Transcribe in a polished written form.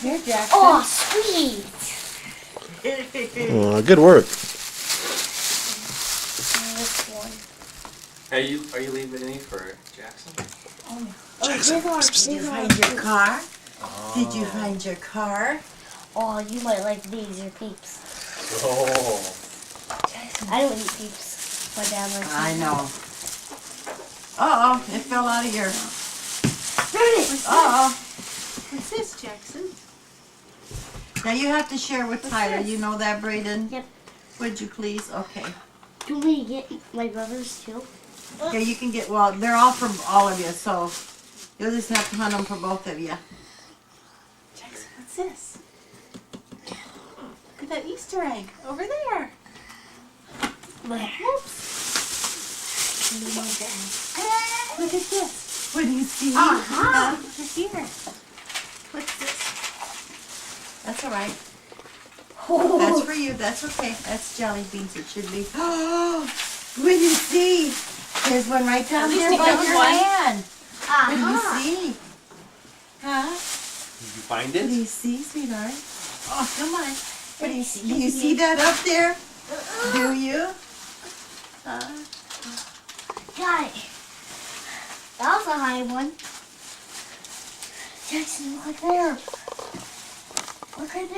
Here, Jackson. Oh, sweet. Good work. This one. Are you leaving any for Jackson? Jackson. Did you find your car? Did you find your car? Oh, you might like these or peeps. Oh. I don't eat peeps. My dad likes I them. know. Uh-oh, it fell out of your... What's Uh-oh. What's this, Jackson? Now you have to share with Tyler. this? You know that, Brayden? Yep. Would you please? Okay. Do you want me to get my brothers too? Okay, you can get, well, they're all from all of you, so you'll just have to hunt them for both of you. Jackson, what's this? Look at that Easter egg over there. Whoops. Look at this. What do you see? Aha! Over here. What's this? That's all right. That's for you. That's okay. That's jelly beans. It should be. Oh, what do you see? There's one right down least there he by got your one. hand. What do you Uh-huh. see? Huh? Did you find What do you it? see, sweetheart? Oh, come on. What do you see? Do you see that up there? Do you? Got it. That was a high one. Jackson, look there. Look right there.